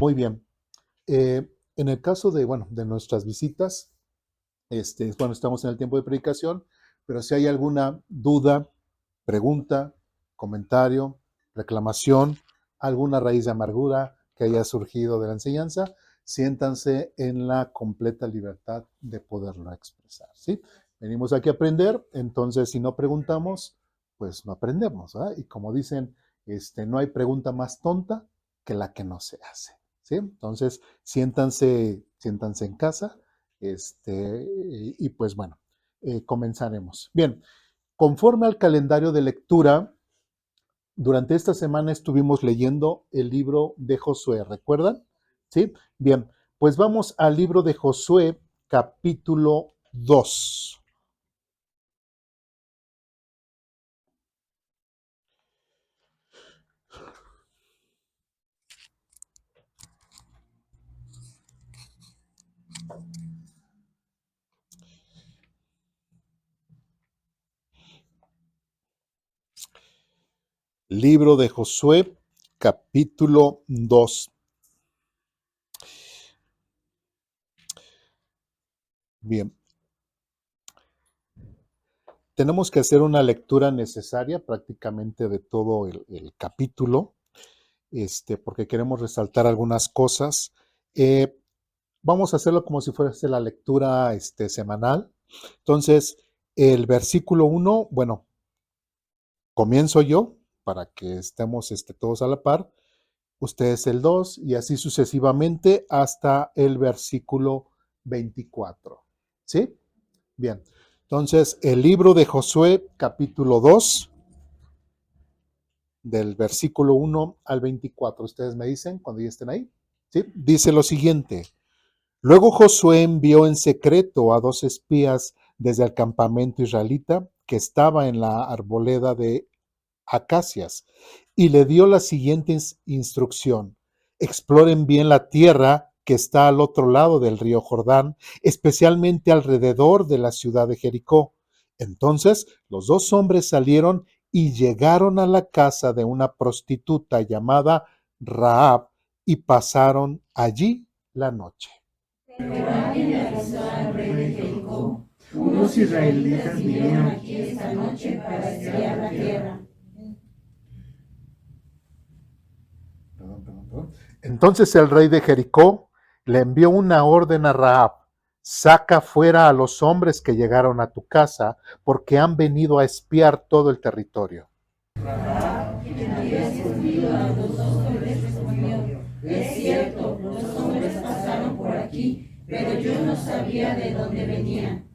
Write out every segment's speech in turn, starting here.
Muy bien. En el caso de nuestras visitas, estamos en el tiempo de predicación, pero si hay alguna duda, pregunta, comentario, reclamación, alguna raíz de amargura que haya surgido de la enseñanza, siéntanse en la completa libertad de poderlo expresar, ¿sí? Venimos aquí a aprender, entonces si no preguntamos, pues no aprendemos, ¿verdad? Y como dicen, no hay pregunta más tonta que la que no se hace, ¿sí? Entonces, siéntanse en casa, y pues bueno, comenzaremos. Bien, conforme al calendario de lectura, durante esta semana estuvimos leyendo el libro de Josué, ¿recuerdan? ¿Sí? Bien, pues vamos al libro de Josué, capítulo 2. Libro de Josué, capítulo 2. Bien, tenemos que hacer una lectura necesaria prácticamente de todo el capítulo, porque queremos resaltar algunas cosas. Vamos a hacerlo como si fuese la lectura semanal. Entonces, el versículo 1, bueno, comienzo yo para que estemos todos a la par. Ustedes el 2 y así sucesivamente hasta el versículo 24. ¿Sí? Bien. Entonces, el libro de Josué, capítulo 2, del versículo 1 al 24. Ustedes me dicen cuando ya estén ahí. ¿Sí? Dice lo siguiente. Luego Josué envió en secreto a 2 espías desde el campamento israelita que estaba en la arboleda de acacias y le dio la siguiente instrucción: exploren bien la tierra que está al otro lado del río Jordán, especialmente alrededor de la ciudad de Jericó. Entonces los 2 hombres salieron y llegaron a la casa de una prostituta llamada Rahab y pasaron allí la noche. Pero alguien le avisó al rey de Jericó: unos israelitas vinieron aquí esta noche para espiar la tierra. Entonces el rey de Jericó le envió una orden a Rahab: saca fuera a los hombres que llegaron a tu casa, porque han venido a espiar todo el territorio. Rahab, quien había escondido a los 2 hombres, respondió: es cierto, los hombres pasaron por aquí, pero yo no sabía de dónde venían.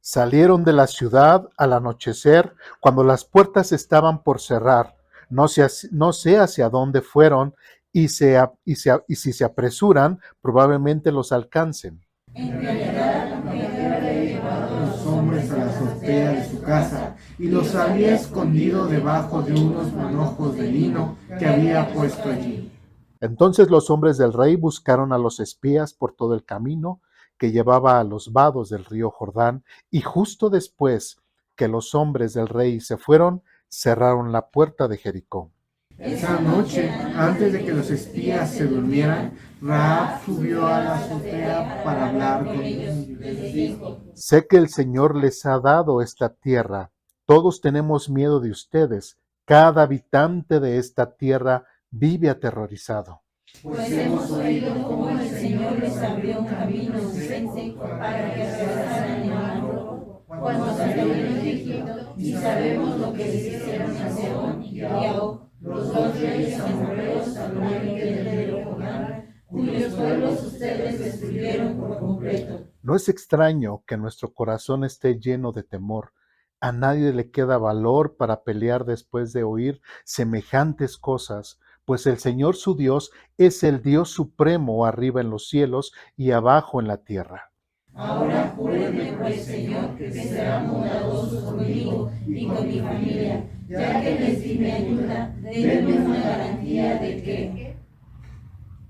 Salieron de la ciudad al anochecer, cuando las puertas estaban por cerrar. No sé hacia dónde fueron, y si se apresuran, probablemente los alcancen. En realidad, la mujer había llevado a los hombres a la azotea de su casa y los había escondido debajo de unos manojos de lino que había puesto allí. Entonces los hombres del rey buscaron a los espías por todo el camino que llevaba a los vados del río Jordán, y justo después que los hombres del rey se fueron, cerraron la puerta de Jericó. Esa noche, antes de que los espías se durmieran, Rahab subió a la azotea para hablar con ellos. Les dijo: Sé que el Señor les ha dado esta tierra. Todos tenemos miedo de ustedes. Cada habitante de esta tierra vive aterrorizado. pues hemos oído cómo el Señor les abrió un camino enfrente para que atravesaran el mar rojo cuando salieron de Egipto, y sabemos lo que les hicieron a Sehón y a Og, los 2 reyes amorreos al oriente del río Jordán, cuyos pueblos ustedes destruyeron por completo. No es extraño que nuestro corazón esté lleno de temor. A nadie le queda valor para pelear después de oír semejantes cosas, pues el Señor su Dios es el Dios supremo arriba en los cielos y abajo en la tierra. Ahora júrenme por el Señor que serán bondadosos conmigo y con mi familia, ya que les di mi ayuda. Denme una garantía de que,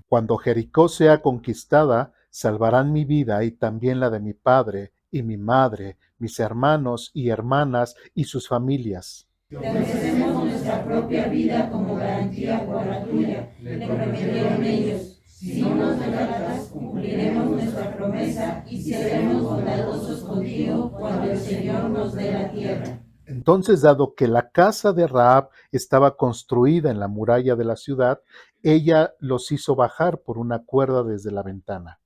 Cuando Jericó sea conquistada, salvarán mi vida y también la de mi padre y mi madre, mis hermanos y hermanas y sus familias. te ofrecemos nuestra propia vida como garantía por la tuya, le prometieron ellos. Si no nos delatas, cumpliremos nuestra promesa y seremos bondadosos contigo cuando el Señor nos dé la tierra. Entonces, dado que la casa de Rahab estaba construida en la muralla de la ciudad, ella los hizo bajar por una cuerda desde la ventana.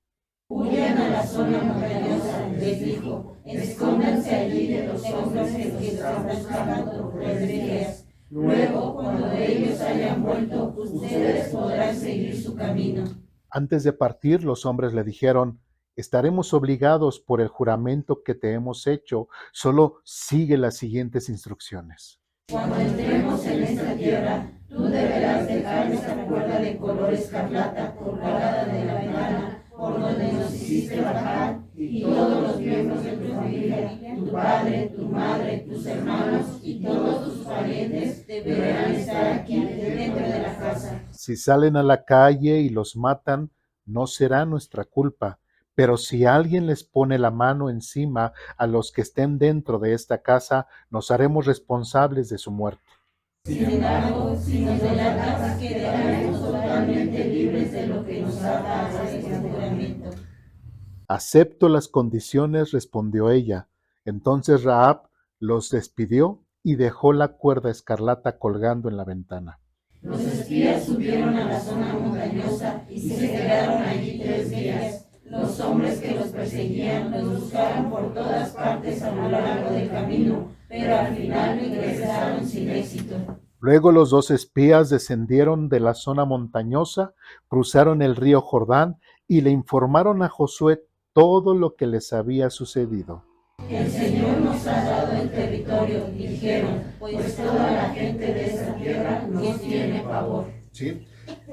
Huyan a la zona montañosa, les dijo, escóndanse allí de los hombres que están buscando por 3 días. Luego, cuando ellos hayan vuelto, ustedes podrán seguir su camino. Antes de partir, los hombres le dijeron: estaremos obligados por el juramento que te hemos hecho, solo sigue las siguientes instrucciones. Cuando entremos en esta tierra, tú deberás dejar esta cuerda de color escarlata colgada de la ventana por donde nos hiciste bajar, y todos los miembros de tu familia, tu padre, tu madre, tus hermanos y todos tus parientes deberán estar aquí dentro de la casa. Si salen a la calle y los matan, no será nuestra culpa, pero si alguien les pone la mano encima a los que estén dentro de esta casa, nos haremos responsables de su muerte. Sin embargo, si nos delatas, quedaremos totalmente libres de lo que nos ata a este juramento. Acepto las condiciones, respondió ella. Entonces Rahab los despidió y dejó la cuerda escarlata colgando en la ventana. Los espías subieron a la zona montañosa y se quedaron allí 3 días. Los hombres que los perseguían los buscaron por todas partes a lo largo del camino, pero al final regresaron sin éxito. Luego los 2 espías descendieron de la zona montañosa, cruzaron el río Jordán y le informaron a Josué todo lo que les había sucedido. El Señor nos ha dado el territorio, dijeron, pues toda la gente de esa tierra nos tiene pavor. ¿Sí?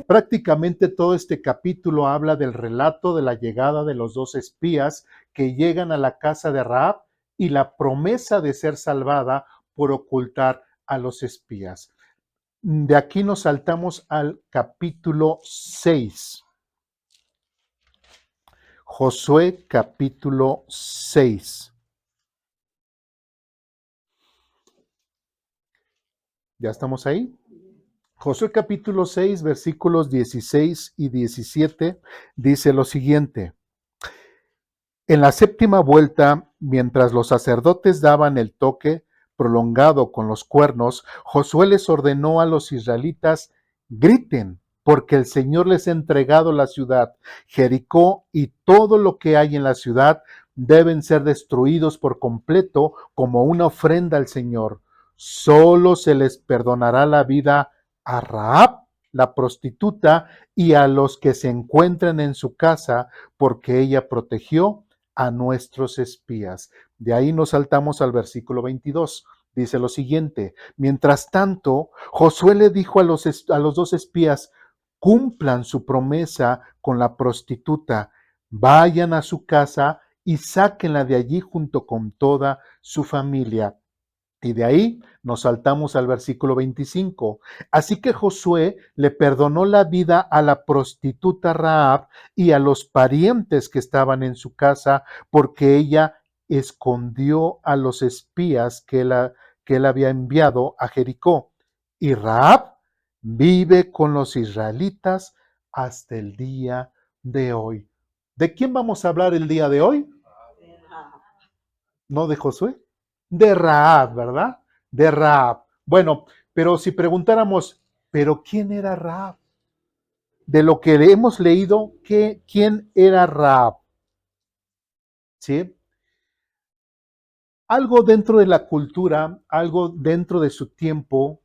Prácticamente todo este capítulo habla del relato de la llegada de los 2 espías que llegan a la casa de Rahab y la promesa de ser salvada por ocultar a los espías. De aquí nos saltamos al capítulo 6. Josué capítulo 6. ¿Ya estamos ahí? Josué capítulo 6, versículos 16 y 17 dice lo siguiente: en la 7ª vuelta, mientras los sacerdotes daban el toque prolongado con los cuernos, Josué les ordenó a los israelitas: griten, porque el Señor les ha entregado la ciudad. Jericó y todo lo que hay en la ciudad deben ser destruidos por completo como una ofrenda al Señor. Solo se les perdonará la vida a Rahab, la prostituta, y a los que se encuentren en su casa, porque ella protegió a nuestros espías. De ahí nos saltamos al versículo 22. Dice lo siguiente: mientras tanto, Josué le dijo a los 2 espías: cumplan su promesa con la prostituta, vayan a su casa y sáquenla de allí junto con toda su familia. Y de ahí nos saltamos al versículo 25. Así que Josué le perdonó la vida a la prostituta Rahab y a los parientes que estaban en su casa, porque ella escondió a los espías que él había enviado a Jericó. Y Rahab vive con los israelitas hasta el día de hoy. ¿De quién vamos a hablar el día de hoy? ¿No de Josué? De Rahab, ¿verdad? De Rahab. Bueno, pero si preguntáramos, ¿pero quién era Rahab? De lo que hemos leído, ¿quién era Rahab? ¿Sí? Algo dentro de la cultura, algo dentro de su tiempo,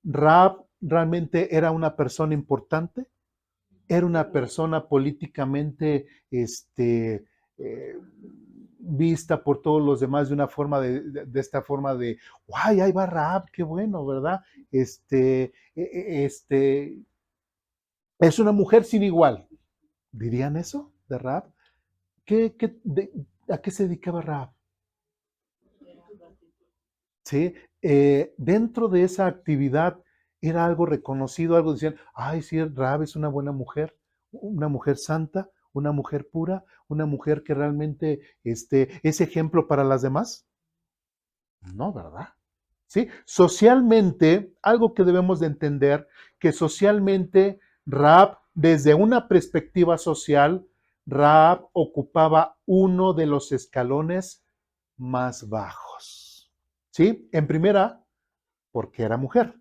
Rahab realmente era una persona importante, era una persona políticamente vista por todos los demás de una forma de esta forma de, ¡guay, ahí va Rahab, qué bueno!, ¿verdad? Es una mujer sin igual. ¿Dirían eso de Rahab? ¿A qué se dedicaba Rahab? ¿Sí? Dentro de esa actividad era algo reconocido, algo decían: ay, sí, Rahab es una buena mujer, una mujer santa, una mujer pura, una mujer que realmente es ejemplo para las demás. No, ¿verdad? ¿Sí? Socialmente, algo que debemos de entender, que socialmente Rahab desde una perspectiva social, Rahab ocupaba uno de los escalones más bajos. ¿Sí? En primera, porque era mujer.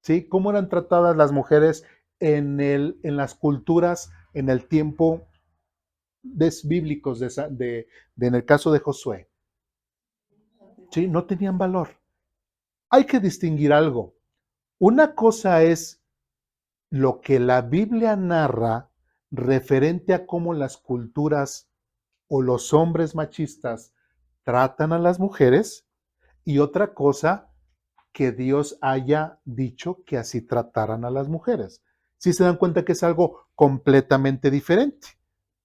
¿Sí? ¿Cómo eran tratadas las mujeres en las culturas, en el tiempo bíblicos en el caso de Josué? ¿Sí? No tenían valor. Hay que distinguir algo. Una cosa es lo que la Biblia narra referente a cómo las culturas o los hombres machistas tratan a las mujeres, y otra cosa que Dios haya dicho que así trataran a las mujeres. ¿Sí se dan cuenta que es algo completamente diferente?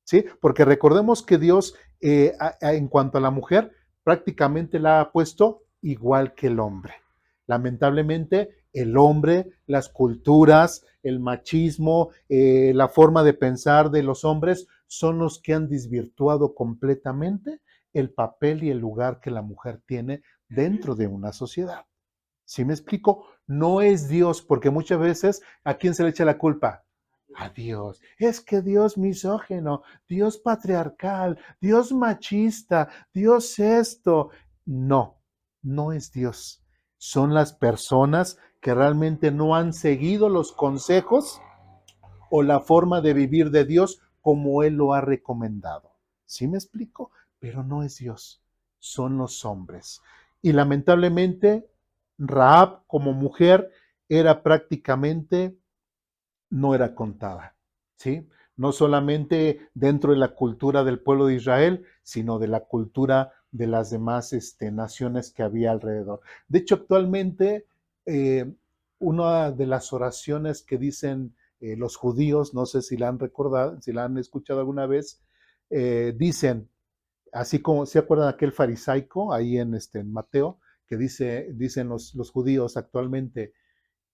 ¿Sí? Porque recordemos que Dios, en cuanto a la mujer, prácticamente la ha puesto igual que el hombre. Lamentablemente, el hombre, las culturas, el machismo, la forma de pensar de los hombres son los que han desvirtuado completamente el papel y el lugar que la mujer tiene dentro de una sociedad. ¿Sí me explico? No es Dios, porque muchas veces, ¿a quién se le echa la culpa? A Dios. Es que Dios misógeno, Dios patriarcal, Dios machista, Dios esto. No, no es Dios. Son las personas que realmente no han seguido los consejos o la forma de vivir de Dios como Él lo ha recomendado. ¿Sí me explico? Pero no es Dios, son los hombres. Y lamentablemente, Rahab como mujer era prácticamente, no era contada, ¿sí? No solamente dentro de la cultura del pueblo de Israel, sino de la cultura de las demás naciones que había alrededor. De hecho, actualmente, una de las oraciones que dicen los judíos, no sé si la han recordado, si la han escuchado alguna vez, dicen, así como, ¿se acuerdan aquel farisaico ahí en Mateo, que dicen los judíos actualmente,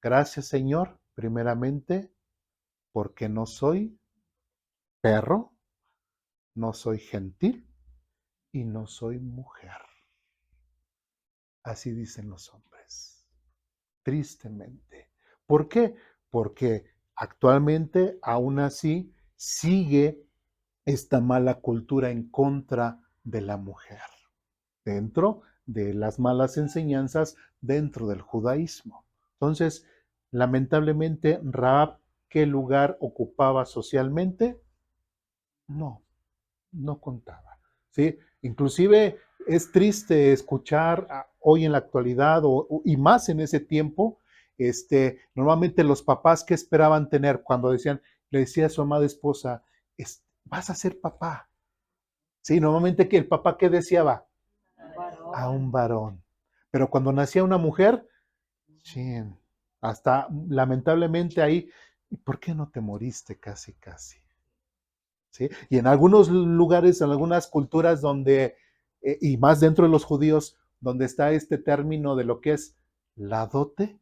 gracias Señor, primeramente, porque no soy perro, no soy gentil y no soy mujer. Así dicen los hombres, tristemente. ¿Por qué? Porque actualmente aún así sigue esta mala cultura en contra de la mujer, dentro de las malas enseñanzas dentro del judaísmo. Entonces, lamentablemente, Rahab, ¿qué lugar ocupaba socialmente? No, no contaba, ¿sí? Inclusive es triste escuchar hoy en la actualidad y más en ese tiempo, normalmente los papás que esperaban tener cuando decían, le decía a su amada esposa, vas a ser papá, ¿sí? Normalmente que el papá que deseaba a un varón, pero cuando nacía una mujer, chin, hasta lamentablemente ahí, ¿y por qué no te moriste casi, casi? ¿Sí? Y en algunos lugares, en algunas culturas donde, y más dentro de los judíos, donde está este término de lo que es la dote,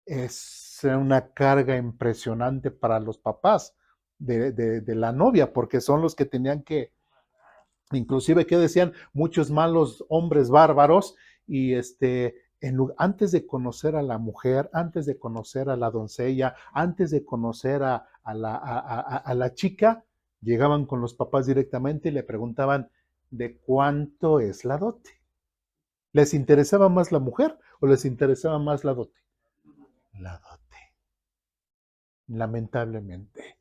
es una carga impresionante para los papás de la novia, porque son los que tenían que, inclusive, ¿qué decían? Muchos malos hombres bárbaros, y antes de conocer a la mujer, antes de conocer a la doncella, antes de conocer a la chica, llegaban con los papás directamente y le preguntaban de cuánto es la dote. ¿Les interesaba más la mujer o les interesaba más la dote? La dote, lamentablemente.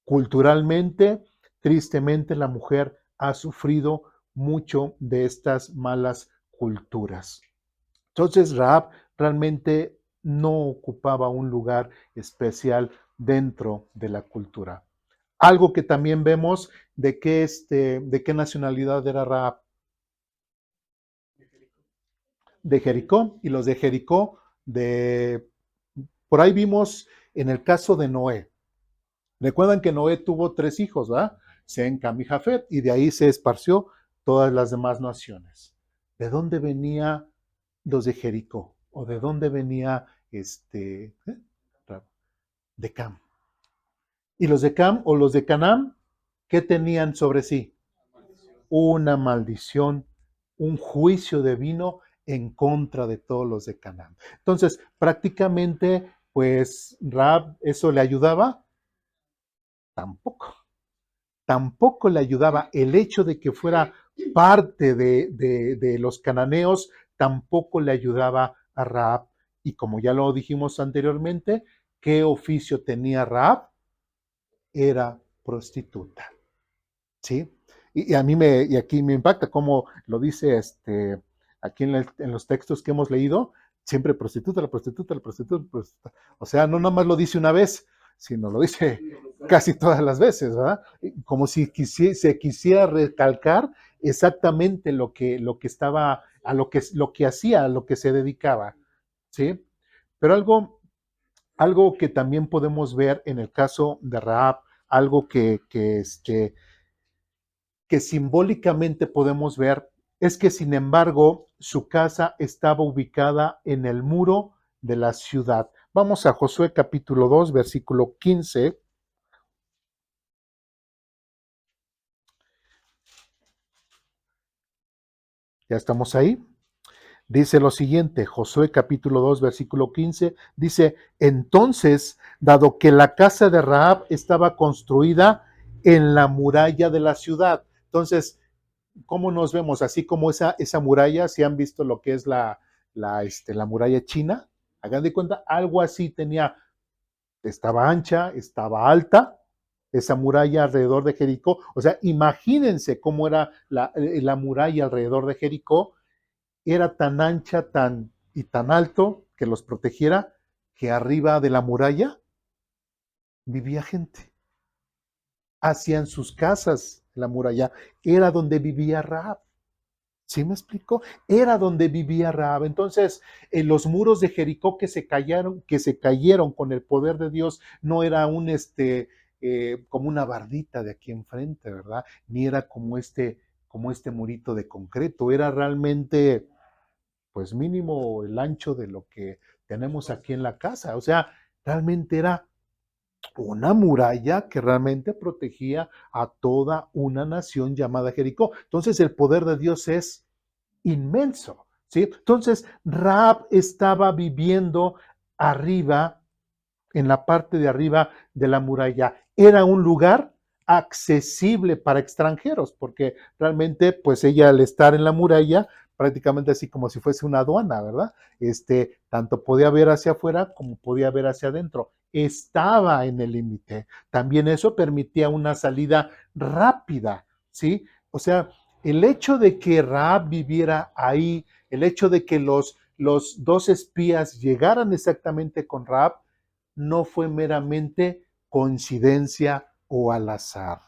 Culturalmente, tristemente, la mujer ha sufrido mucho de estas malas culturas. Entonces, Rahab realmente no ocupaba un lugar especial dentro de la cultura. Algo que también vemos de qué nacionalidad era Rahab. De Jericó, y los de Jericó, por ahí vimos en el caso de Noé. Recuerdan que Noé tuvo 3 hijos, ¿verdad? Sem, Cam y Jafet, y de ahí se esparció todas las demás naciones. ¿De dónde venía los de Jericó? ¿O de dónde venía de Cam? Y los de Cam o los de Canaán, ¿qué tenían sobre sí? Una maldición, un juicio divino en contra de todos los de Canaán. Entonces, prácticamente Pues Rahab, ¿eso le ayudaba? Tampoco. Tampoco le ayudaba el hecho de que fuera parte de los cananeos, tampoco le ayudaba a Rahab. Y como ya lo dijimos anteriormente, ¿qué oficio tenía Rahab? Era prostituta, ¿sí? Y a mí y aquí me impacta como lo dice aquí en los textos que hemos leído, siempre prostituta, la prostituta, la prostituta, la prostituta. O sea, no nada más lo dice una vez, sino lo dice casi todas las veces, ¿verdad? Como si se quisiera recalcar exactamente lo que estaba, lo que hacía, a lo que se dedicaba, ¿sí? Pero algo que también podemos ver en el caso de Rahab, algo que simbólicamente podemos ver es que, sin embargo, su casa estaba ubicada en el muro de la ciudad. Vamos a Josué capítulo 2, versículo 15. Ya estamos ahí. Dice lo siguiente, Josué capítulo 2, versículo 15, dice, entonces, dado que la casa de Rahab estaba construida en la muralla de la ciudad, entonces, ¿cómo nos vemos? Así como esa muralla, si han visto lo que es la muralla china, hagan de cuenta, algo así tenía, estaba ancha, estaba alta, esa muralla alrededor de Jericó, o sea, imagínense cómo era la muralla alrededor de Jericó, era tan ancha y tan alto que los protegiera, que arriba de la muralla vivía gente, hacían sus casas en la muralla, era donde vivía Rahab. ¿Sí me explico? Era donde vivía Rahab. Entonces, los muros de Jericó que se cayeron con el poder de Dios, no era como una bardita de aquí enfrente, ¿verdad? Ni era como este murito de concreto. Era realmente, pues mínimo el ancho de lo que tenemos aquí en la casa. O sea, realmente era una muralla que realmente protegía a toda una nación llamada Jericó. Entonces, el poder de Dios es inmenso, ¿sí? Entonces, Rahab estaba viviendo arriba, en la parte de arriba de la muralla. Era un lugar accesible para extranjeros, porque realmente, pues ella al estar en la muralla, prácticamente así como si fuese una aduana, ¿verdad? Tanto podía ver hacia afuera como podía ver hacia adentro. Estaba en el límite. También eso permitía una salida rápida, ¿sí? O sea, el hecho de que Rahab viviera ahí, el hecho de que los dos espías llegaran exactamente con Rahab, no fue meramente coincidencia o al azar.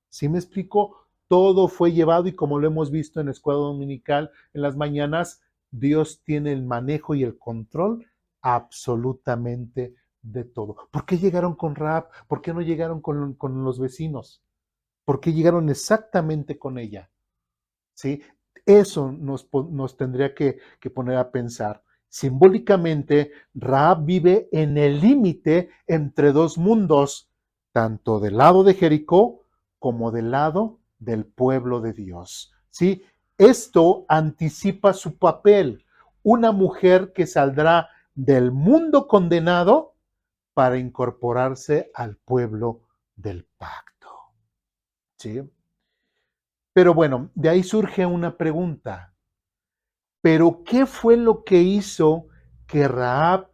¿Sí me explico? Todo fue llevado y como lo hemos visto en la escuela dominical en las mañanas, Dios tiene el manejo y el control absolutamente de todo. ¿Por qué llegaron con Rahab? ¿Por qué no llegaron con los vecinos? ¿Por qué llegaron exactamente con ella? ¿Sí? Eso nos tendría que poner a pensar. Simbólicamente, Rahab vive en el límite entre dos mundos, tanto del lado de Jericó como del lado del pueblo de Dios. ¿Sí? Esto anticipa su papel, una mujer que saldrá del mundo condenado para incorporarse al pueblo del pacto. ¿Sí? Pero bueno, de ahí surge una pregunta. ¿Pero qué fue lo que hizo que Rahab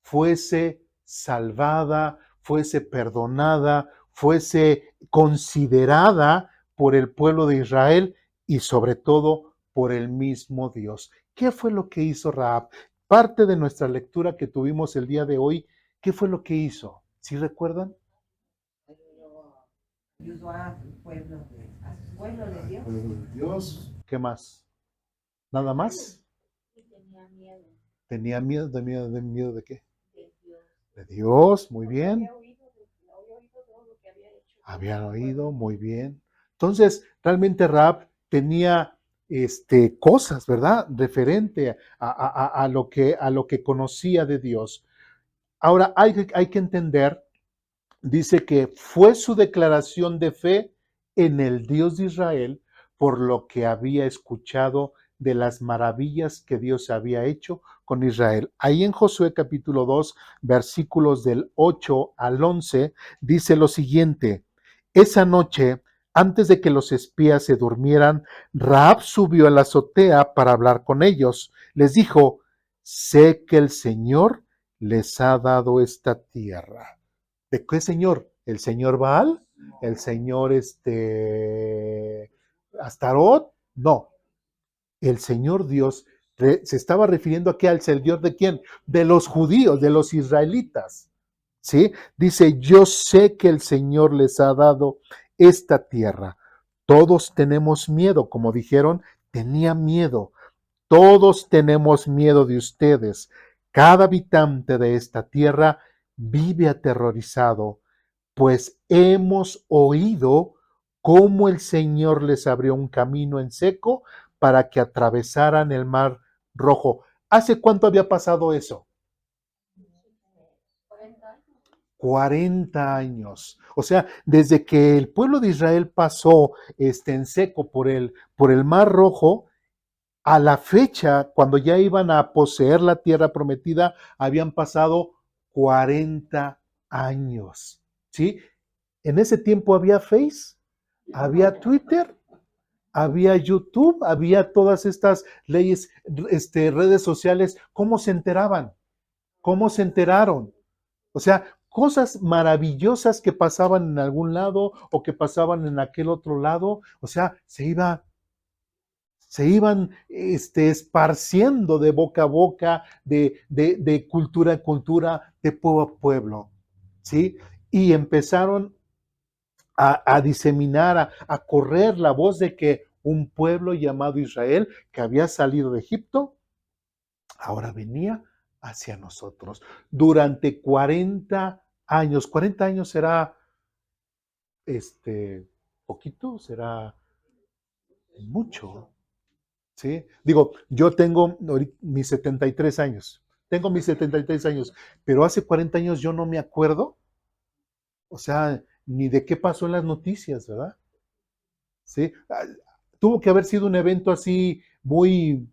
fuese salvada, fuese perdonada, fuese considerada por el pueblo de Israel y sobre todo por el mismo Dios? ¿Qué fue lo que hizo Rahab? Parte de nuestra lectura que tuvimos el día de hoy, ¿qué fue lo que hizo? ¿Sí recuerdan? Ayudó a su pueblo de Dios. Dios. ¿Qué más? ¿Nada más? Y tenía miedo Tenía miedo, de miedo de qué? de Dios. De Dios, muy bien. Había oído todo lo que había hecho. Habían oído, muy bien. Entonces, realmente Rahab tenía cosas, ¿verdad? Referente a lo que conocía de Dios. Ahora, hay que entender, dice que fue su declaración de fe en el Dios de Israel por lo que había escuchado de las maravillas que Dios había hecho con Israel. Ahí en Josué capítulo 2, versículos del 8 al 11, dice lo siguiente: esa noche, antes de que los espías se durmieran, Rahab subió a la azotea para hablar con ellos. Les dijo: sé que el Señor les ha dado esta tierra. ¿De qué Señor? ¿El Señor Baal? ¿El Señor Astarot? No, el Señor Dios se estaba refiriendo aquí al Señor de quién? De los judíos, de los israelitas. ¿Sí? Dice: yo sé que el Señor les ha dado esta tierra. Todos tenemos miedo, como dijeron, tenía miedo. Todos tenemos miedo de ustedes. Cada habitante de esta tierra vive aterrorizado, pues hemos oído cómo el Señor les abrió un camino en seco para que atravesaran el mar Rojo. ¿Hace cuánto había pasado eso? 40 años. O sea, desde que el pueblo de Israel pasó en seco por el mar Rojo, a la fecha, cuando ya iban a poseer la tierra prometida, habían pasado 40 años. ¿Sí? En ese tiempo había Face, había Twitter, había YouTube, había todas estas leyes, redes sociales. ¿Cómo se enteraban? ¿Cómo se enteraron? O sea, cosas maravillosas que pasaban en algún lado o que pasaban en aquel otro lado. O sea, se iban esparciendo de boca a boca, de cultura a cultura, de pueblo a pueblo. ¿Sí? Y empezaron a diseminar, a correr la voz de que un pueblo llamado Israel, que había salido de Egipto, ahora venía hacia nosotros. Durante 40 años, 40 años será poquito, será mucho, ¿sí? Digo, yo tengo mis 73 años, pero hace 40 años yo no me acuerdo, o sea, ni de qué pasó en las noticias, ¿verdad? ¿Sí? Tuvo que haber sido un evento así muy,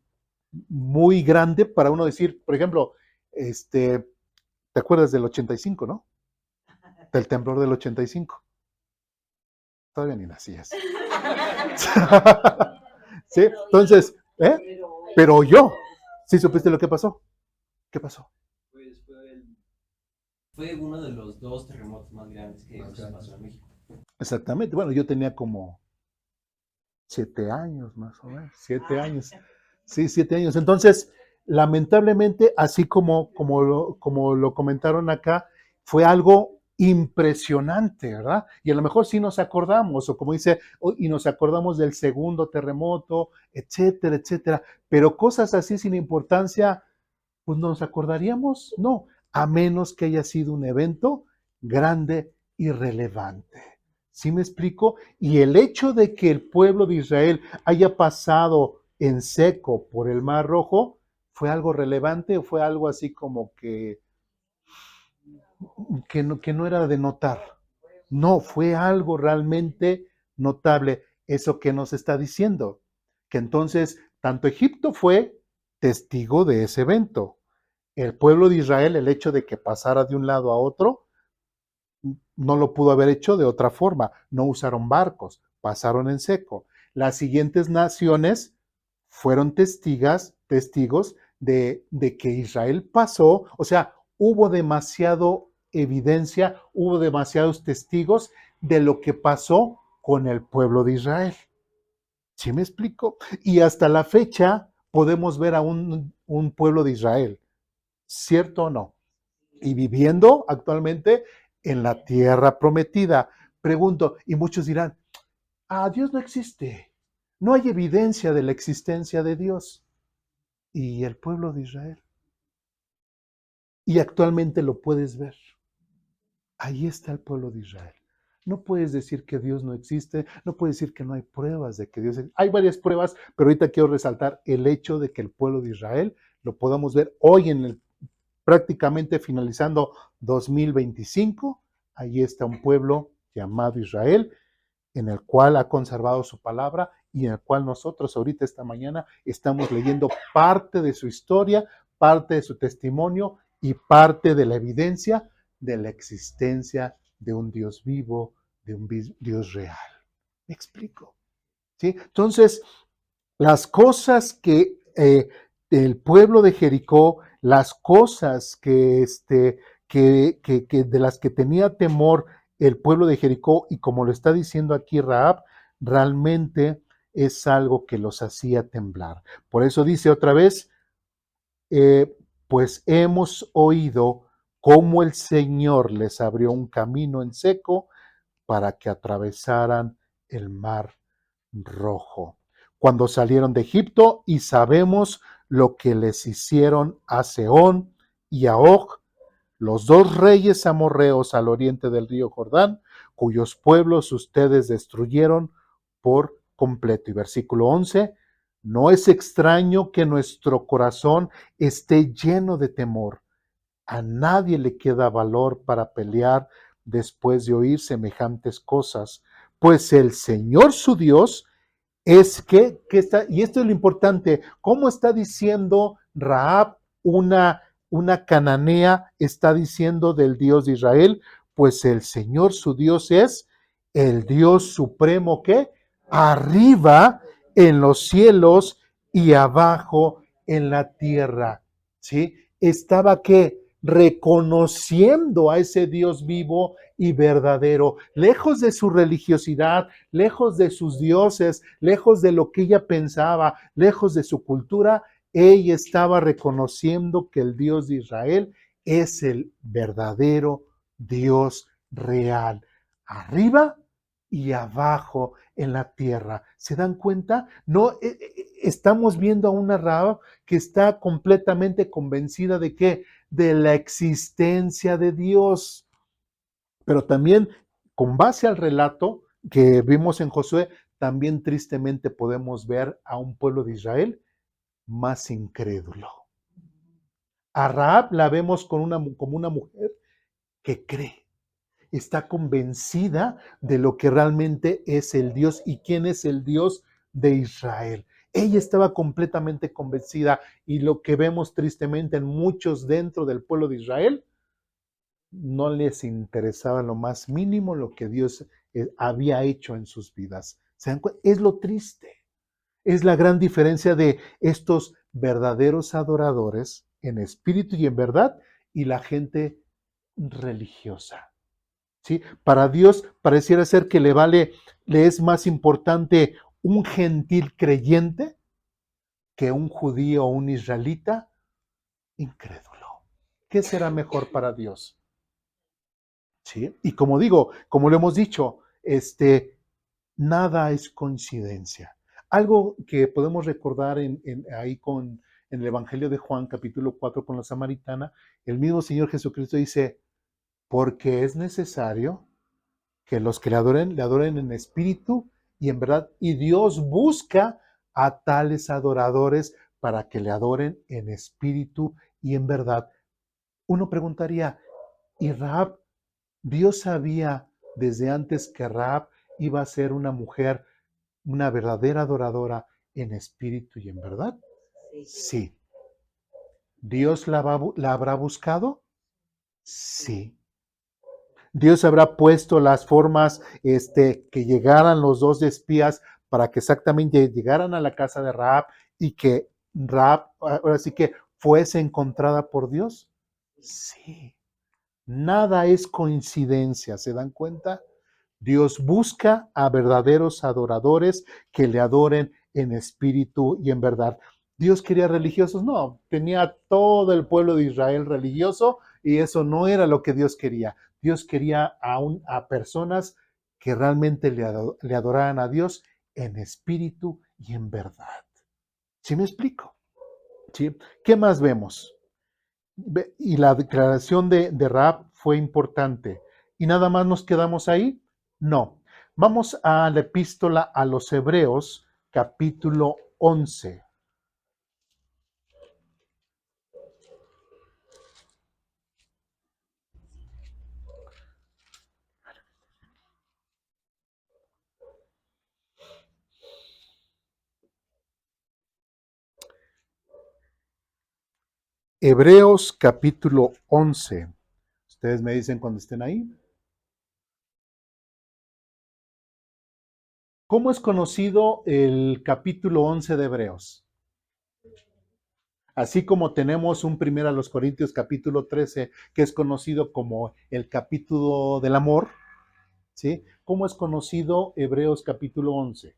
muy grande para uno decir, por ejemplo, ¿te acuerdas del 85, no? Del temblor del 85. Todavía ni nacías. ¿Sí? Entonces, ¿eh? Pero yo, ¿sí supiste lo que pasó? ¿Qué pasó? Pues fue uno de los dos terremotos más grandes que pasó en México. Exactamente. Bueno, yo tenía como 7 años más o menos, 7 años. Sí, 7 años. Entonces, lamentablemente, así como lo comentaron acá, fue algo impresionante, ¿verdad? Y a lo mejor sí nos acordamos, o como dice, y nos acordamos del segundo terremoto, etcétera, etcétera. Pero cosas así sin importancia, pues no nos acordaríamos, no, a menos que haya sido un evento grande y relevante. ¿Sí me explico? Y el hecho de que el pueblo de Israel haya pasado en seco por el Mar Rojo, ¿fue algo relevante o fue algo así como que no era de notar? No, fue algo realmente notable. ¿Eso que nos está diciendo? Que entonces, tanto Egipto fue testigo de ese evento. El pueblo de Israel, el hecho de que pasara de un lado a otro, no lo pudo haber hecho de otra forma. No usaron barcos, pasaron en seco. Las siguientes naciones fueron testigos de que Israel pasó, o sea, hubo demasiado evidencia, hubo demasiados testigos de lo que pasó con el pueblo de Israel. ¿Sí me explico? Y hasta la fecha podemos ver a un pueblo de Israel, ¿cierto o no? Y viviendo actualmente en la tierra prometida. Pregunto, y muchos dirán, Dios no existe. No hay evidencia de la existencia de Dios. ¿Y el pueblo de Israel? Y actualmente lo puedes ver. Ahí está el pueblo de Israel. No puedes decir que Dios no existe, no puedes decir que no hay pruebas de que Dios existe. Hay varias pruebas, pero ahorita quiero resaltar el hecho de que el pueblo de Israel lo podamos ver hoy prácticamente finalizando 2025. Ahí está un pueblo llamado Israel, en el cual ha conservado su palabra y en el cual nosotros ahorita esta mañana estamos leyendo parte de su historia, parte de su testimonio y parte de la evidencia de la existencia de un Dios vivo, de un Dios real. ¿Me explico? ¿Sí? Entonces, las cosas que el pueblo de Jericó, las cosas que de las que tenía temor el pueblo de Jericó, y como lo está diciendo aquí Rahab, realmente es algo que los hacía temblar. Por eso dice otra vez, pues hemos oído cómo el Señor les abrió un camino en seco para que atravesaran el mar Rojo cuando salieron de Egipto, y sabemos lo que les hicieron a Sehón y a Og, los dos reyes amorreos al oriente del río Jordán, cuyos pueblos ustedes destruyeron por completo. Y versículo 11, no es extraño que nuestro corazón esté lleno de temor. A nadie le queda valor para pelear después de oír semejantes cosas, pues el Señor su Dios es que está, y esto es lo importante, ¿cómo está diciendo Rahab, una cananea, está diciendo del Dios de Israel? Pues el Señor su Dios es el Dios supremo que arriba en los cielos y abajo en la tierra, ¿sí? Estaba que reconociendo a ese Dios vivo y verdadero, lejos de su religiosidad, lejos de sus dioses, lejos de lo que ella pensaba, lejos de su cultura, ella estaba reconociendo que el Dios de Israel es el verdadero Dios real, arriba y abajo en la tierra. ¿Se dan cuenta? No estamos viendo a una Rahab que está completamente convencida de que de la existencia de Dios, pero también con base al relato que vimos en Josué, también tristemente podemos ver a un pueblo de Israel más incrédulo. A Rahab la vemos como una mujer que cree, está convencida de lo que realmente es el Dios y quién es el Dios de Israel. Ella estaba completamente convencida, y lo que vemos tristemente en muchos dentro del pueblo de Israel, no les interesaba lo más mínimo lo que Dios había hecho en sus vidas. ¿Se dan cuenta? Es lo triste. Es la gran diferencia de estos verdaderos adoradores en espíritu y en verdad y la gente religiosa. ¿Sí? Para Dios pareciera ser que le es más importante un gentil creyente que un judío o un israelita incrédulo. ¿Qué será mejor para Dios? ¿Sí? Y como digo, como lo hemos dicho, nada es coincidencia. Algo que podemos recordar ahí en el Evangelio de Juan, capítulo 4, con la samaritana, el mismo Señor Jesucristo dice, porque es necesario que los que le adoren en espíritu y en verdad, y Dios busca a tales adoradores para que le adoren en espíritu y en verdad. Uno preguntaría, ¿y Rahab? Dios sabía desde antes que Rahab iba a ser una mujer, una verdadera adoradora en espíritu y en verdad. Sí. ¿Dios la habrá buscado? Sí. Dios habrá puesto las formas que llegaran los dos espías para que exactamente llegaran a la casa de Rahab y que Rahab, ahora sí que fuese encontrada por Dios. Sí. Nada es coincidencia, ¿se dan cuenta? Dios busca a verdaderos adoradores que le adoren en espíritu y en verdad. ¿Dios quería religiosos? No, tenía todo el pueblo de Israel religioso y eso no era lo que Dios quería. Dios quería a personas que realmente le adoraran a Dios en espíritu y en verdad. ¿Sí me explico? ¿Sí? ¿Qué más vemos? Y la declaración de Rahab fue importante. ¿Y nada más nos quedamos ahí? No. Vamos a la epístola a los Hebreos, capítulo 11. Hebreos capítulo 11. Ustedes me dicen cuando estén ahí. ¿Cómo es conocido el capítulo 11 de Hebreos? Así como tenemos un 1 Corintios capítulo 13, que es conocido como el capítulo del amor, ¿sí? ¿Cómo es conocido Hebreos capítulo 11?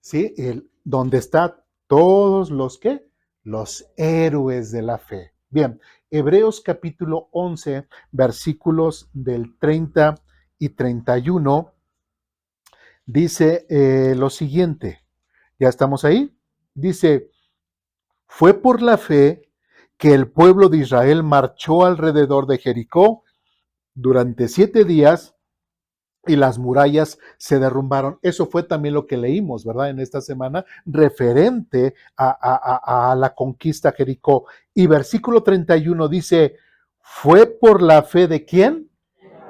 ¿Sí? Donde están todos los ¿qué? Los héroes de la fe. Bien, Hebreos capítulo 11, versículos del 30 y 31, dice lo siguiente. ¿Ya estamos ahí? Dice, fue por la fe que el pueblo de Israel marchó alrededor de Jericó durante 7 días y las murallas se derrumbaron. Eso fue también lo que leímos, ¿verdad? En esta semana, referente a la conquista de Jericó. Y versículo 31 dice, ¿fue por la fe de quién?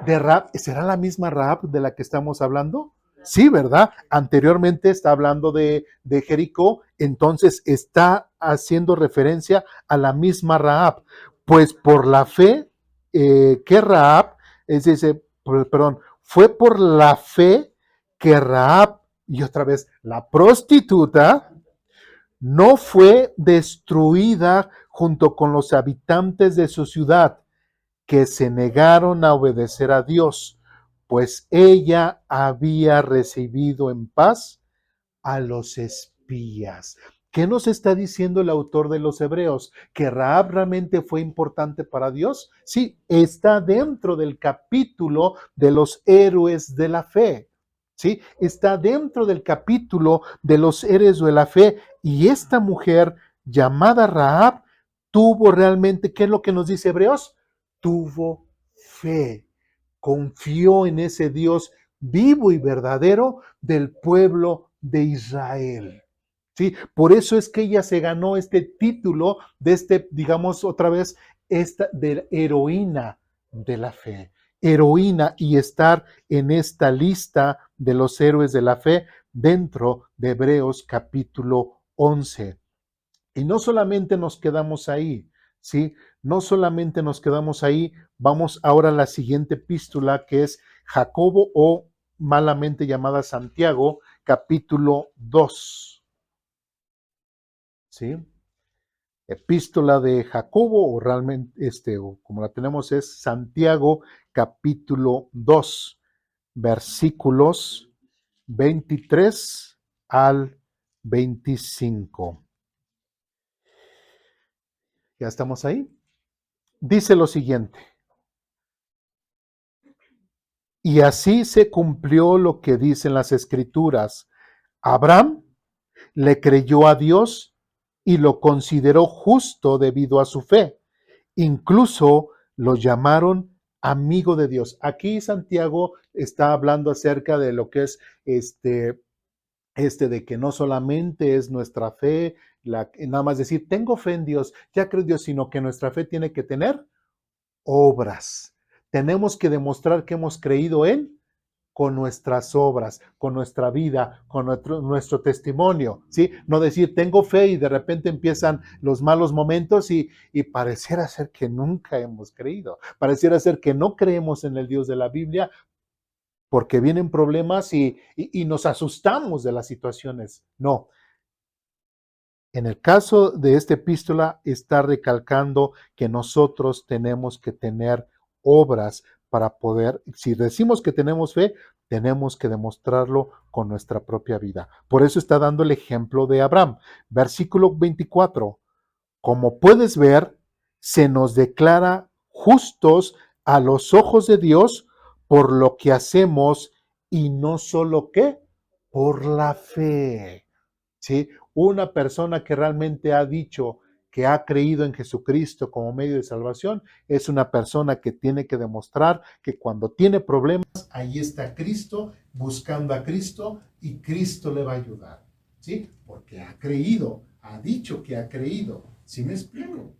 De Rahab. ¿Será la misma Rahab de la que estamos hablando? Sí, ¿verdad? Anteriormente está hablando de Jericó, entonces está haciendo referencia a la misma Rahab. Pues por la fe que Rahab, es decir, perdón, fue por la fe que Rahab, y otra vez, la prostituta, no fue destruida junto con los habitantes de su ciudad, que se negaron a obedecer a Dios, pues ella había recibido en paz a los espías. ¿Qué nos está diciendo el autor de los Hebreos? ¿Que Rahab realmente fue importante para Dios? Sí, está dentro del capítulo de los héroes de la fe. ¿Sí? Está dentro del capítulo de los héroes de la fe. Y esta mujer llamada Rahab tuvo realmente, ¿qué es lo que nos dice Hebreos? Tuvo fe, confió en ese Dios vivo y verdadero del pueblo de Israel. ¿Sí? Por eso es que ella se ganó este título de digamos otra vez, esta de heroína de la fe. Heroína y estar en esta lista de los héroes de la fe dentro de Hebreos capítulo 11. Y no solamente nos quedamos ahí, ¿sí? No solamente nos quedamos ahí, vamos ahora a la siguiente epístola que es Jacobo o malamente llamada Santiago, capítulo 2. ¿Sí? Epístola de Jacobo o realmente o como la tenemos es Santiago, capítulo 2, versículos 23 al 25. ¿Ya estamos ahí? Dice lo siguiente. Y así se cumplió lo que dicen las escrituras. Abraham le creyó a Dios y lo consideró justo debido a su fe. Incluso lo llamaron amigo de Dios. Aquí Santiago está hablando acerca de lo que es de que no solamente es nuestra fe, nada más decir, tengo fe en Dios, ya creo en Dios, sino que nuestra fe tiene que tener obras. Tenemos que demostrar que hemos creído en con nuestras obras, con nuestra vida, con nuestro testimonio, ¿sí? No decir, tengo fe y de repente empiezan los malos momentos y pareciera ser que nunca hemos creído, pareciera ser que no creemos en el Dios de la Biblia porque vienen problemas y nos asustamos de las situaciones. No. En el caso de esta epístola está recalcando que nosotros tenemos que tener obras para poder, si decimos que tenemos fe, tenemos que demostrarlo con nuestra propia vida. Por eso está dando el ejemplo de Abraham. Versículo 24. Como puedes ver, se nos declara justos a los ojos de Dios por lo que hacemos y no solo qué, por la fe. ¿Sí? Una persona que realmente ha dicho que ha creído en Jesucristo como medio de salvación es una persona que tiene que demostrar que cuando tiene problemas, ahí está Cristo, buscando a Cristo y Cristo le va a ayudar. ¿Sí? Porque ha creído, ha dicho que ha creído. ¿Sí me explico?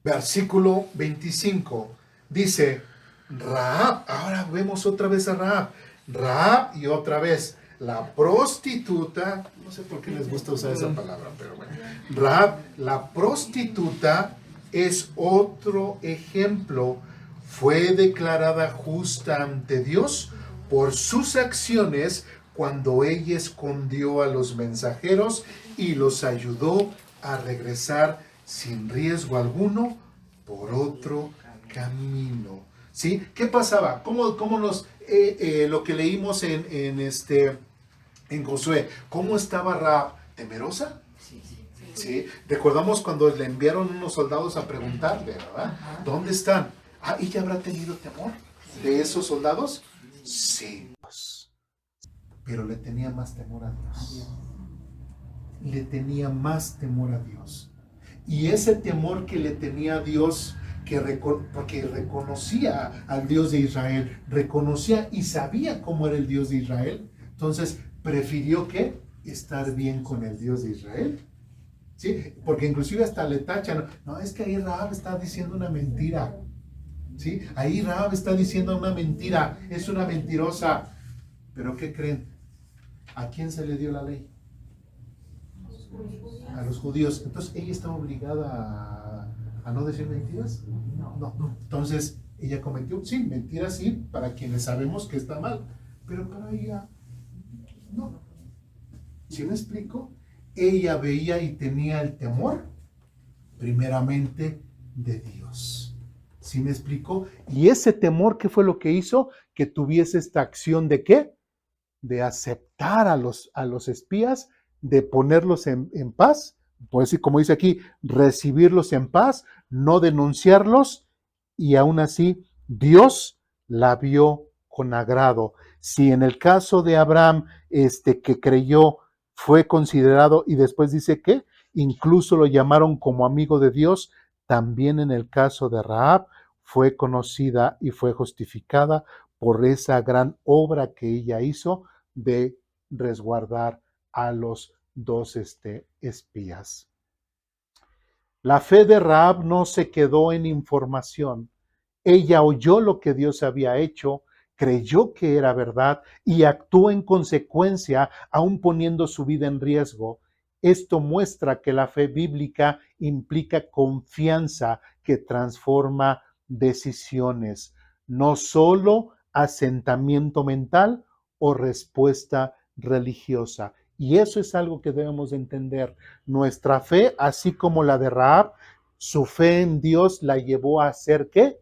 Versículo 25 dice, Rahab, ahora vemos otra vez a Rahab. Rahab y otra vez la prostituta, no sé por qué les gusta usar esa palabra, pero bueno, Rahab, la prostituta, es otro ejemplo. Fue declarada justa ante Dios por sus acciones cuando ella escondió a los mensajeros y los ayudó a regresar sin riesgo alguno por otro camino. ¿Sí? ¿Qué pasaba? ¿Cómo nos, lo que leímos en Josué, cómo estaba Rahab? ¿Temerosa? ¿Sí? Recordamos cuando le enviaron unos soldados a preguntarle, ¿verdad? ¿Dónde están? ¿Ella habrá tenido temor de esos soldados? Sí. Pero le tenía más temor a Dios. Le tenía más temor a Dios. Y ese temor que le tenía a Dios, porque reconocía al Dios de Israel, reconocía y sabía cómo era el Dios de Israel, entonces prefirió ¿qué? Estar bien con el Dios de Israel. ¿Sí? Porque inclusive hasta le tachan, no, es que ahí Rahab está diciendo una mentira. ¿Sí? Ahí Rahab está diciendo una mentira, es una mentirosa. ¿Pero qué creen? ¿A quién se le dio la ley? A los judíos. Entonces, ¿ella está obligada a no decir mentiras? No. Entonces, ella cometió, sí, mentiras sí, para quienes sabemos que está mal, pero para ella, no. ¿Sí me explico? Ella veía y tenía el temor, primeramente, de Dios. ¿Sí me explico? Y ese temor, ¿qué fue lo que hizo? Que tuviese esta acción de ¿qué? De aceptar a los espías, de ponerlos en paz, por decir, como dice aquí, recibirlos en paz, no denunciarlos, y aún así Dios la vio con agrado. Si en el caso de Abraham, que creyó, fue considerado, y después dice que incluso lo llamaron como amigo de Dios, también en el caso de Rahab fue conocida y fue justificada por esa gran obra que ella hizo de resguardar a los dos espías. La fe de Rahab no se quedó en información. Ella oyó lo que Dios había hecho, creyó que era verdad y actuó en consecuencia, aun poniendo su vida en riesgo. Esto muestra que la fe bíblica implica confianza que transforma decisiones, no solo asentamiento mental o respuesta religiosa. Y eso es algo que debemos de entender. Nuestra fe, así como la de Rahab, su fe en Dios la llevó a hacer ¿qué?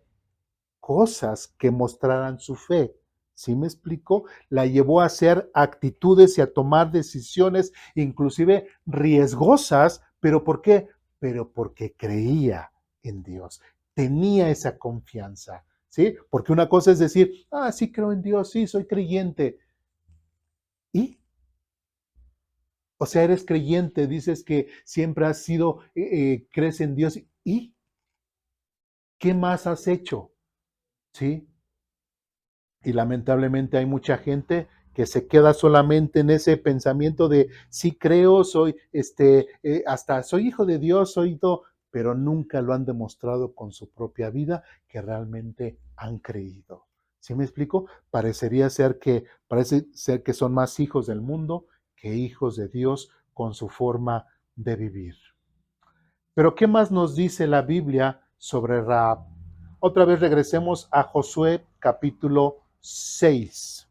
Cosas que mostraran su fe. ¿Sí me explico? La llevó a hacer actitudes y a tomar decisiones, inclusive riesgosas, pero ¿por qué? Pero porque creía en Dios, tenía esa confianza, ¿sí? Porque una cosa es decir, sí creo en Dios, sí, soy creyente. ¿Y? O sea, eres creyente, dices que siempre has sido, crees en Dios. ¿Y qué más has hecho? ¿Sí? Y lamentablemente hay mucha gente que se queda solamente en ese pensamiento de sí creo, soy, hasta soy hijo de Dios, soy todo, pero nunca lo han demostrado con su propia vida que realmente han creído. ¿Sí me explico? Parece ser que son más hijos del mundo que hijos de Dios con su forma de vivir. Pero ¿qué más nos dice la Biblia sobre Rahab? Otra vez regresemos a Josué capítulo 6.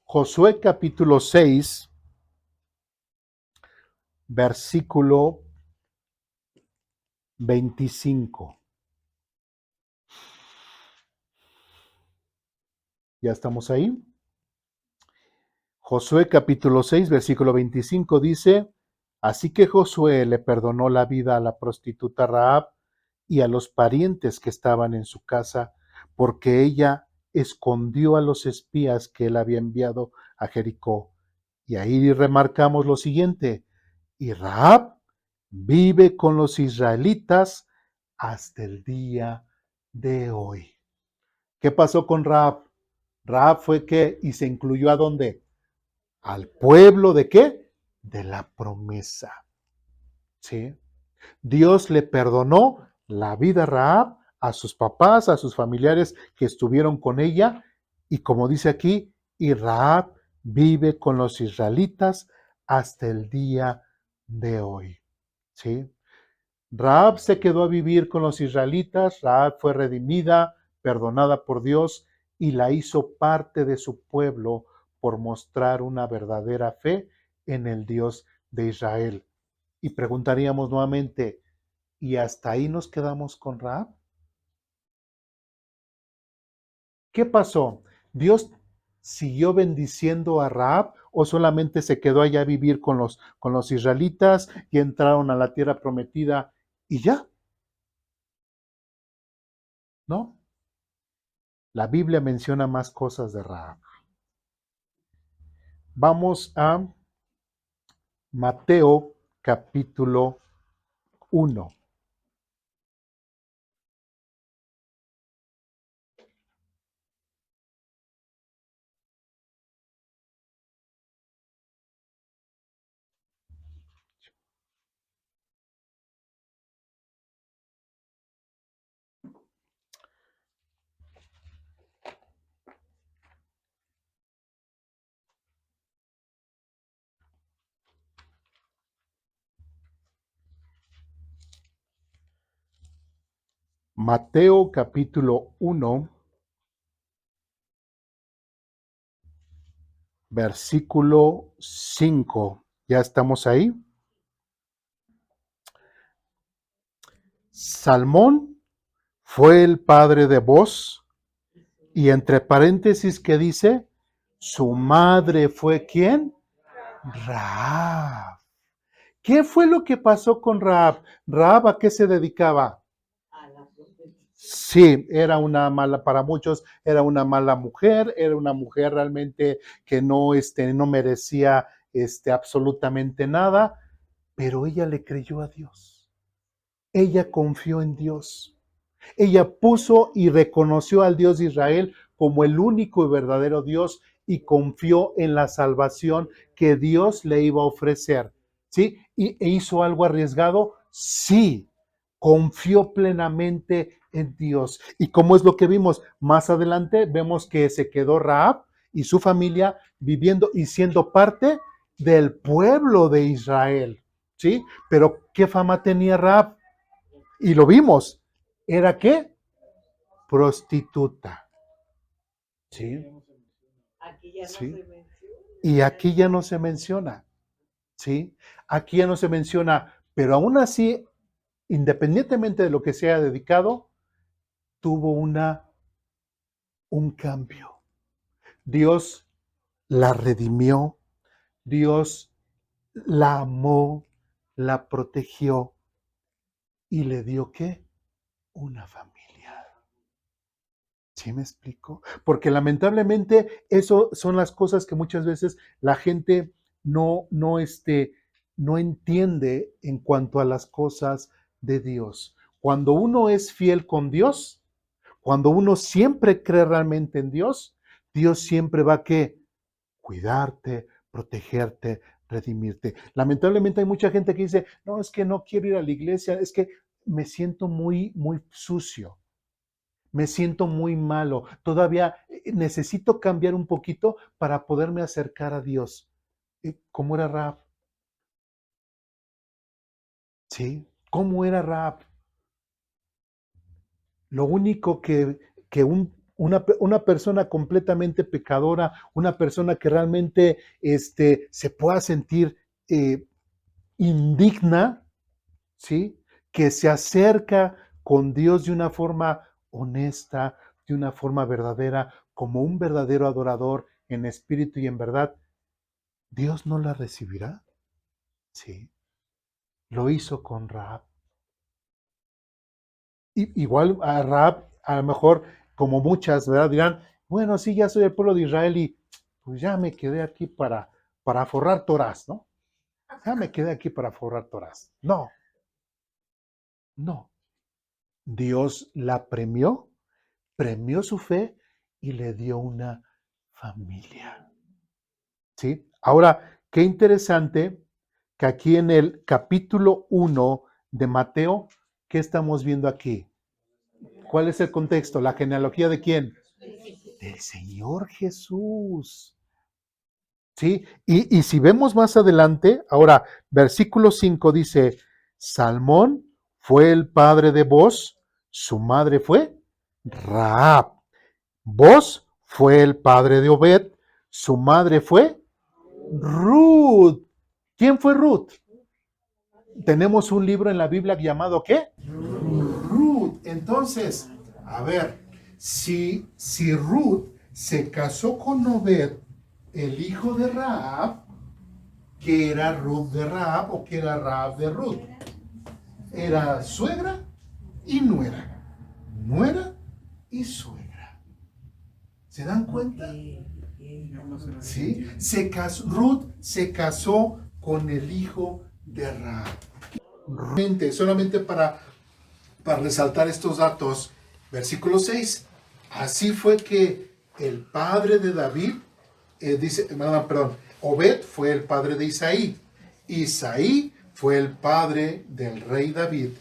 Josué capítulo 6, versículo 25. ¿Ya estamos ahí? Josué capítulo 6, versículo 25 dice, así que Josué le perdonó la vida a la prostituta Rahab y a los parientes que estaban en su casa, porque ella escondió a los espías que él había enviado a Jericó. Y ahí remarcamos lo siguiente, y Rahab vive con los israelitas hasta el día de hoy. ¿Qué pasó con Rahab? Rahab fue que y se incluyó ¿a dónde? Al pueblo de qué? De la promesa. ¿Sí? Dios le perdonó la vida de Rahab, a sus papás, a sus familiares que estuvieron con ella, y como dice aquí, y Rahab vive con los israelitas hasta el día de hoy. ¿Sí? Rahab se quedó a vivir con los israelitas, Rahab fue redimida, perdonada por Dios y la hizo parte de su pueblo por mostrar una verdadera fe en el Dios de Israel. Y preguntaríamos nuevamente, ¿y hasta ahí nos quedamos con Rahab? ¿Qué pasó? ¿Dios siguió bendiciendo a Rahab o solamente se quedó allá a vivir con los israelitas y entraron a la tierra prometida y ya? ¿No? La Biblia menciona más cosas de Rahab. Vamos a Mateo capítulo 1. Mateo capítulo 1, versículo 5. ¿Ya estamos ahí? Salmón fue el padre de Booz, y entre paréntesis, ¿qué dice? Su madre fue ¿quién? Rahab. ¿Qué fue lo que pasó con Rahab? ¿Rahab a qué se dedicaba? Sí, era una mala, para muchos era una mala mujer, era una mujer realmente que no, no merecía absolutamente nada, pero ella le creyó a Dios. Ella confió en Dios. Ella puso y reconoció al Dios de Israel como el único y verdadero Dios y confió en la salvación que Dios le iba a ofrecer. ¿Sí? ¿E hizo algo arriesgado? Sí, confió plenamente en Dios. ¿Y cómo es lo que vimos? Más adelante vemos que se quedó Rahab y su familia viviendo y siendo parte del pueblo de Israel. ¿Sí? Pero ¿qué fama tenía Rahab? Y lo vimos. ¿Era qué? Prostituta. ¿Sí? Aquí ya no ¿Sí? se menciona. Y aquí ya no se menciona. ¿Sí? Aquí ya no se menciona, pero aún así, independientemente de lo que se haya dedicado, tuvo un cambio. Dios la redimió, Dios la amó, la protegió y le dio ¿qué? Una familia. ¿Sí me explico? Porque lamentablemente eso son las cosas que muchas veces la gente no entiende en cuanto a las cosas de Dios. Cuando uno es fiel con Dios, cuando uno siempre cree realmente en Dios, Dios siempre va a ¿qué? Cuidarte, protegerte, redimirte. Lamentablemente hay mucha gente que dice, no, es que no quiero ir a la iglesia, es que me siento muy, muy sucio. Me siento muy malo. Todavía necesito cambiar un poquito para poderme acercar a Dios. ¿Cómo era Rahab? Sí. ¿Cómo era Rahab? Lo único que una persona completamente pecadora, una persona que realmente se pueda sentir eh, indigna, ¿sí? Que se acerca con Dios de una forma honesta, de una forma verdadera, como un verdadero adorador en espíritu y en verdad, ¿Dios no la recibirá? Sí, lo hizo con Rahab. Igual a Rahab, a lo mejor, como muchas, ¿verdad? Dirán, bueno, sí, ya soy del pueblo de Israel y pues ya me quedé aquí para forrar Torás, ¿no? Ya me quedé aquí para forrar Torás. No, no. Dios la premió su fe y le dio una familia. ¿Sí? Ahora, qué interesante que aquí en el capítulo 1 de Mateo ¿qué estamos viendo aquí? ¿Cuál es el contexto? ¿La genealogía de quién? Del Señor Jesús. ¿Sí? Y si vemos más adelante, ahora, versículo 5 dice, Salmón fue el padre de Boz, su madre fue Rahab. Boz fue el padre de Obed, su madre fue Ruth. ¿Quién fue Ruth? Tenemos un libro en la Biblia llamado ¿qué? Ruth. Entonces, a ver, si Ruth se casó con Obed, el hijo de Rahab, ¿qué era Ruth de Rahab o qué era Rahab de Ruth? Era suegra y nuera. Nuera y suegra. ¿Se dan cuenta? ¿Sí? Ruth se casó con el hijo de Rahab. Solamente para resaltar estos datos, versículo 6. Así fue que el padre de David, Obed fue el padre de Isaí. Isaí fue el padre del rey David.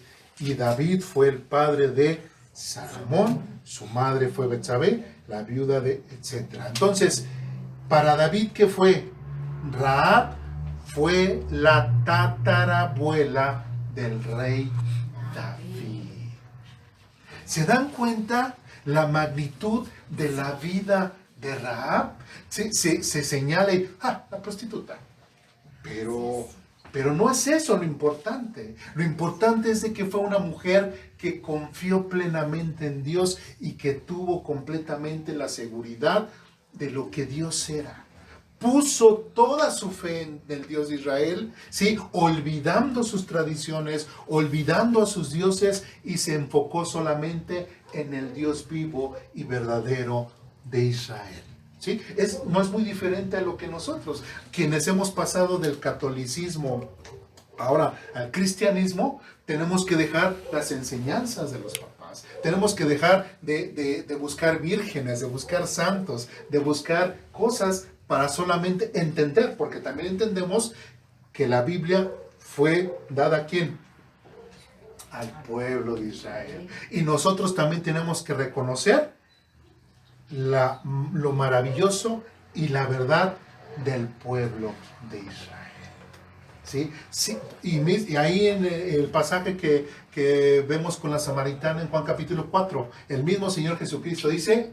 Y David fue el padre de Salomón. Su madre fue Betsabé, la viuda de etc. Entonces, para David, ¿qué fue? Rahab fue la tatarabuela del rey David. ¿Se dan cuenta la magnitud de la vida de Rahab? Se señala y, la prostituta. Pero no es eso lo importante. Lo importante es de que fue una mujer que confió plenamente en Dios y que tuvo completamente la seguridad de lo que Dios era. Puso toda su fe en el Dios de Israel, ¿sí? Olvidando sus tradiciones, olvidando a sus dioses, y se enfocó solamente en el Dios vivo y verdadero de Israel. ¿Sí? No es muy diferente a lo que nosotros, quienes hemos pasado del catolicismo ahora al cristianismo, tenemos que dejar las enseñanzas de los papás. Tenemos que dejar de buscar vírgenes, de buscar santos, de buscar cosas para solamente entender, porque también entendemos que la Biblia fue dada ¿a quién? Al pueblo de Israel. Y nosotros también tenemos que reconocer lo maravilloso y la verdad del pueblo de Israel. ¿Sí? Sí, y ahí en el pasaje que vemos con la samaritana en Juan capítulo 4, el mismo Señor Jesucristo dice,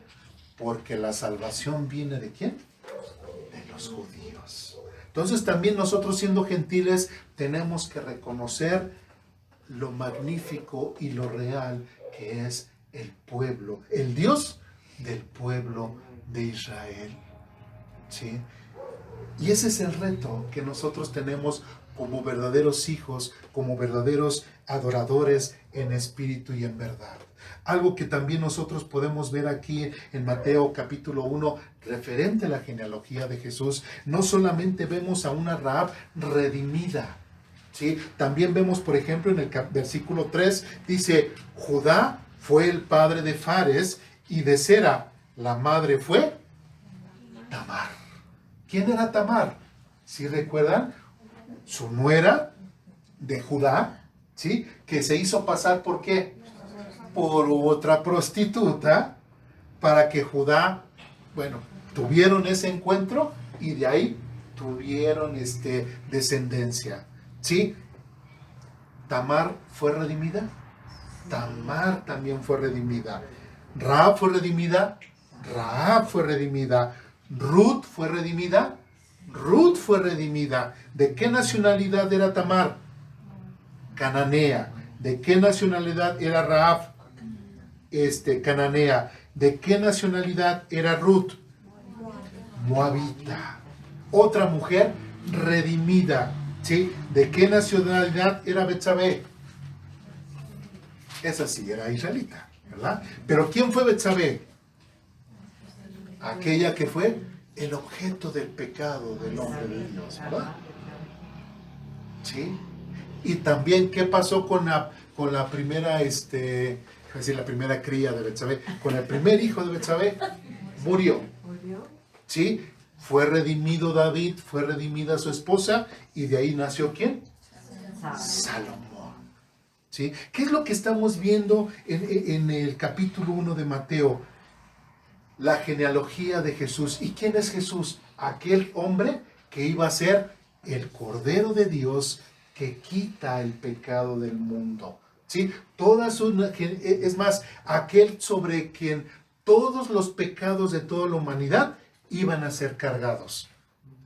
porque la salvación viene ¿de quién? De los judíos. Entonces también nosotros, siendo gentiles, tenemos que reconocer lo magnífico y lo real que es el pueblo, el Dios del pueblo de Israel. ¿Sí? Y ese es el reto que nosotros tenemos como verdaderos hijos, como verdaderos adoradores en espíritu y en verdad. Algo que también nosotros podemos ver aquí en Mateo capítulo 1, referente a la genealogía de Jesús, no solamente vemos a una Rahab redimida, ¿sí? También vemos, por ejemplo, en el versículo 3, dice, Judá fue el padre de Fares, y de Sera la madre fue Tamar. ¿Quién era Tamar? ¿Sí recuerdan? Su nuera de Judá, ¿sí? Que se hizo pasar ¿por qué? Por otra prostituta, para que Judá, tuvieron ese encuentro y de ahí tuvieron descendencia, ¿sí? Tamar fue redimida. Tamar también fue redimida. Rahab fue redimida. Rahab fue redimida. Ruth fue redimida. Ruth fue redimida. ¿De qué nacionalidad era Tamar? Cananea. ¿De qué nacionalidad era Rahab? Cananea. ¿De qué nacionalidad era Ruth? Moabita. Otra mujer redimida, ¿sí? ¿De qué nacionalidad era Betsabé? Esa sí era israelita, ¿verdad? Pero ¿quién fue Betsabé? Aquella que fue el objeto del pecado del hombre de Dios, ¿verdad? ¿Sí? Y también, ¿qué pasó con la primera, la primera cría de Betsabé? Con el primer hijo de Betsabé, murió. ¿Sí? Fue redimido David, fue redimida su esposa, y de ahí nació ¿quién? Salomón. ¿Sí? ¿Qué es lo que estamos viendo en el capítulo 1 de Mateo? La genealogía de Jesús. ¿Y quién es Jesús? Aquel hombre que iba a ser el Cordero de Dios que quita el pecado del mundo. ¿Sí? Es más, aquel sobre quien todos los pecados de toda la humanidad iban a ser cargados.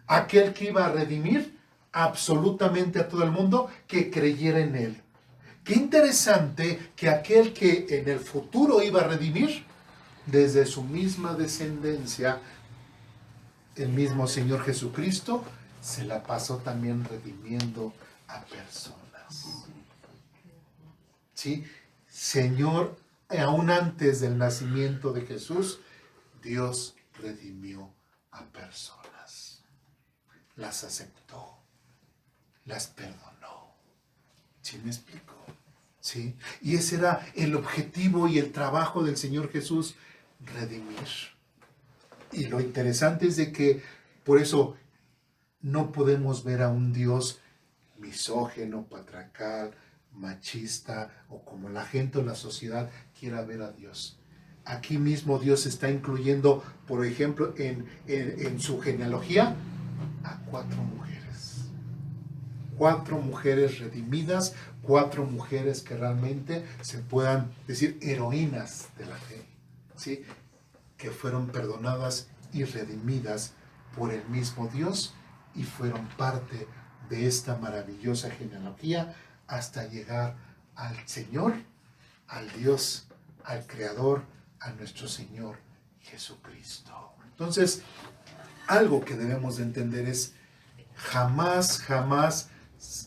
Aquel que iba a redimir absolutamente a todo el mundo que creyera en él. Qué interesante que aquel que en el futuro iba a redimir, desde su misma descendencia, el mismo Señor Jesucristo, se la pasó también redimiendo a personas. ¿Sí? Señor, aún antes del nacimiento de Jesús, Dios redimió a personas. Las aceptó, las perdonó. ¿Sí me explico? ¿Sí? Y ese era el objetivo y el trabajo del Señor Jesús, redimir. Y lo interesante es de que por eso no podemos ver a un Dios misógino, patriarcal, machista, o como la gente o la sociedad quiera ver a Dios. Aquí mismo Dios está incluyendo, por ejemplo, en su genealogía, a 4 mujeres. 4 mujeres redimidas, 4 mujeres que realmente se puedan decir heroínas de la fe, ¿sí? Que fueron perdonadas y redimidas por el mismo Dios y fueron parte de esta maravillosa genealogía hasta llegar al Señor, al Dios, al Creador, a nuestro Señor Jesucristo. Entonces, algo que debemos de entender es jamás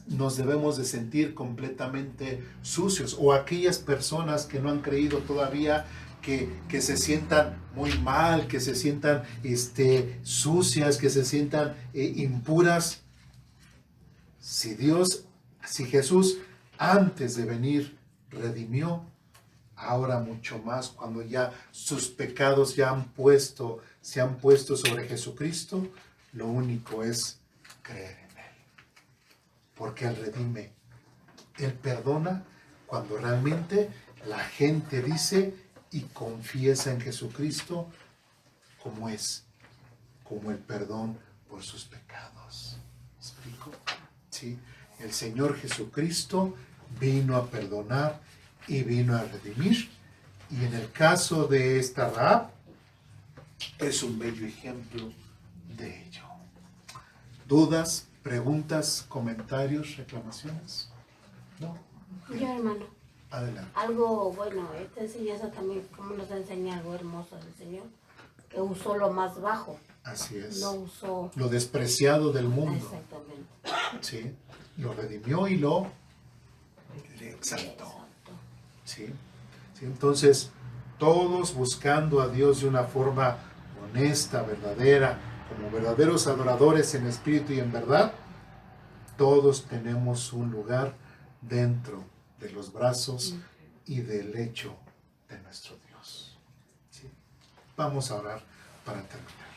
nos debemos de sentir completamente sucios, o aquellas personas que no han creído todavía que se sientan muy mal, que se sientan sucias, que se sientan impuras. Si Jesús antes de venir redimió, ahora mucho más cuando ya sus pecados se han puesto sobre Jesucristo, lo único es creer en Él. Porque Él redime, Él perdona cuando realmente la gente dice y confiesa en Jesucristo como es, como el perdón por sus pecados. ¿Me explico? ¿Sí? El Señor Jesucristo vino a perdonar y vino a redimir. Y en el caso de esta Rahab, es un bello ejemplo de ello. ¿Dudas, preguntas, comentarios, reclamaciones? ¿No? Yo, hermano, Adelante. algo bueno, esta enseñanza también, como nos enseña algo hermoso del Señor, que usó lo más bajo, Así es. no usó... Lo despreciado del mundo. Exactamente. ¿Sí? Lo redimió y lo exaltó. Exacto. ¿Sí? ¿Sí? Entonces, todos buscando a Dios de una forma honesta, verdadera, como verdaderos adoradores en espíritu y en verdad, todos tenemos un lugar dentro de los brazos y del lecho de nuestro Dios. ¿Sí? Vamos a orar para terminar.